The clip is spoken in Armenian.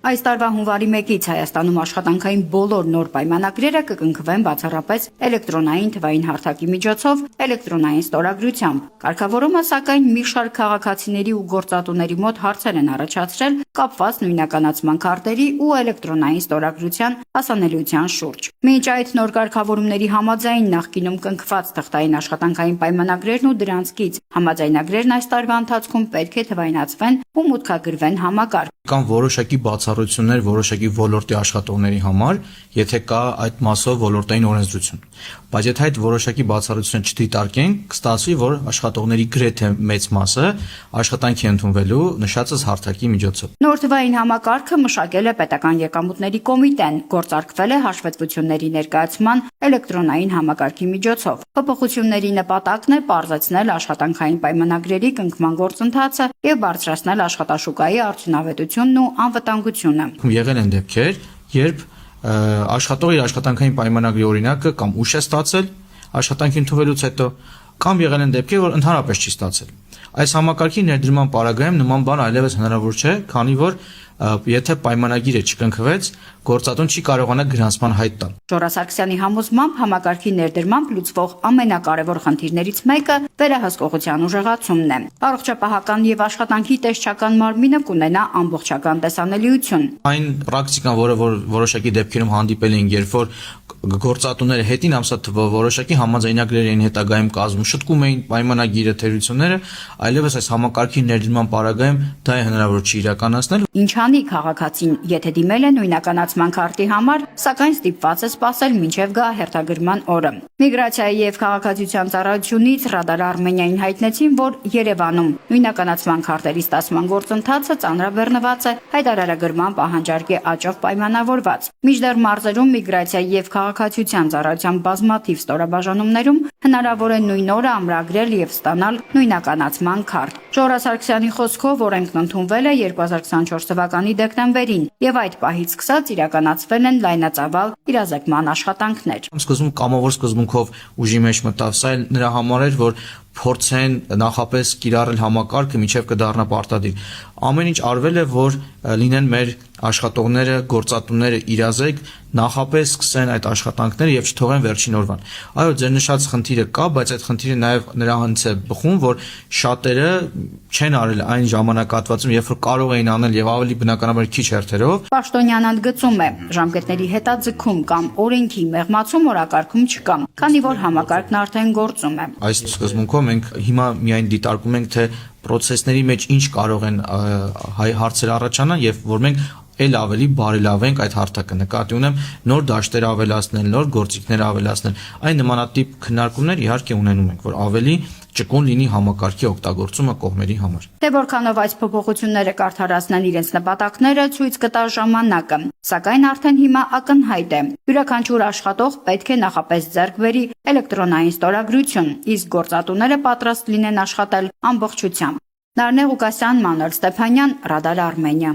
Այս տարվա հունվարի 1-ից Հայաստանում աշխատանքային բոլոր նոր պայմանագրերը կկնքվեն բացառապես էլեկտրոնային թվային հարթակի միջոցով էլեկտրոնային ստորագրությամբ։ Կարգավորումը, սակայն, մի շարք քաղաքացիների ու գործատուների մոտ հարցեր են առաջացրել կապված նույնականացման քարտերի ու էլեկտրոնային ստորագրության հասանելիության շուրջ։ Մինչ այդ նոր կարգավորումների համաձայն նախկինում կնքված թղթային աշխատանքային պայմանագրերն ու դրանցից համաձայնագրերն այս տարվա ընթացքում պետք է թվայնացվեն ու մուտքագրվեն համակարգ։ Կան որոշակի բացառություններ որոշակի ոլորտի աշխատողների համար, եթե կա այդ մասով ոլորտային օրենսդրություն։ Բայց եթե այդ որոշակի բացառությունը չդիտարկենք, կստացվի, որ աշխատողների գրեթե մեծ մասը աշխատանքի ընդունվելու նշածս հարթակի միջոցով։ Նոր թվային համակարգը մշակել է պետական եկամուտների կոմիտեն, գործարկվել է հաշվետվությունների ներկայացման էլեկտրոնային համակարգի միջոցով։ Փոփոխությունների նպատակն է պարզեցնել աշխատանքային պայմանագրերի կնքման գործընթացը եւ բարձրացնել աշխատաշուկայի արդյունավետությունն ու անվտանգությունը։ Եղել են դեպքեր, երբ աշխատողը իր աշխատանքային պայմանագրի օրինակը կամ ուշ է ստացել աշխատանքի ընդունվելուց հետո, կամ եղել են դեպքեր, որ ընդհանրապես չի ստացել։ Այս համակարգի ներդրման պարագայում նման բան այլևս հնարավոր չէ, քանի որ եթե պայմանագիրը չկնքվեց, գործատուն չի կարողանա գրանցման հայտ տալ։ Ժորա Սարգսյանի համոզմամբ համակարգի ներդրմամբ լուծվող ամենակարևոր խնդիրներից մեկը վերահսկողության ուժեղացումն է։ Առողջապահական եւ աշխատանքի տեսչական մարմինը կունենա ամբողջական տեսանելիություն։ Այն պրակտիկան, որը որոշակի դեպքերում հանդիպել են, երբ որ գործատուները հետին ամսաթվով որոշակի համաձայնագրեր էին հետագայում կազմում, շտկում էին պայմանագիրը, թերությունները, այլևս այս համակարգի ներդրման պարագայում դա է հնարավոր չի իրականացնել։ Ինչ անի քաղաքացին, եթե դիմել է նույնականացման քարտի համար, սակայն ստիպված է սպասել մինչև գա հերթագրման օրը։ Միգրացիայի եւ քաղաքացիության ծառայությունից Ռադար Արմենիային հայտնեցին, որ Երևանում նույնականացման քարտերի ստացման գործընթացը ծանրաբեռնված է հայտարարագրման պահանջարկի աճով պայմանավորված։ Մինչդեռ մարզերում միգրացիայի եւ քաղաքացիության ծառայության բազմաթիվ ստորաբաժանումներում հնարավոր է նույն օրը ամրագրել եւ ստանալ նույնականացման քարտ։ Ժորա Սարգսյանի խոսքով օրենքն ընդունվել է 2024 թվականի դեկտեմբերին եւ այդ պահից սկսած իրականացվել են լայնածավալ իրազեկման աշխատանքներ։ Սկզբում կամավոր սկզբունքով ուժի մեջ մտավ, սա նրա համար էր, որ փորձեն նախապես կիրառել համակարգը, մինչև կդառնա պարտադիր։ Ամեն ինչ արվել է, որ լինեն մեր աշխատողները, գործատուները իրազեկ, նախապես սկսեն այդ աշխատանքները եւ չթողեն վերջին օրվան։ Այո, ձեր նշած խնդիրը կա, բայց այդ խնդիրը նաեւ նրանց է բխում, որ շատերը չեն արել այն ժամանակահատվածում, երբ որ կարող էին անել եւ ավելի բնականաբար քիչ հերթերով։ Պաշտոնյան ընդգծում է, ժամկետների հետաձգում կամ օրենքի մեղմացում օրակարգում չկա, քանի որ համակարգն արդեն գործում է։ Այս սկզբունքով մենք հիմա միայն դիտարկում ենք, թե պրոցեսների մեջ ինչ կարող են հարցեր առաջանան եւ որ մենք էլ ավելի բարելավենք այդ հարթակը, նկատի ունեմ նոր դաշտեր ավելացնել, նոր գործիքներ ավելացնել։ Այն նմանատիպ քննարկումներ իհարկե ունենում ենք, որ ավելի ճկուն լինի համակարգի օգտագործումը կողմերի համար։ Թե որքանով այս փոփոխությունները կարդարացնեն իրենց նպատակները, ցույց կտա ժամանակը, սակայն արդեն հիմա ակնհայտ է։ Յուրաքանչյուր աշխատող պետք է նախապես ձեռք բերի էլեկտրոնային ստորագրություն, իսկ գործատուները պատրաստ լինեն աշխատել ամբողջությամբ։ Նարնե Ղուկասյան, Մանուել Ստեփանյան, Ռադար Արմենիա։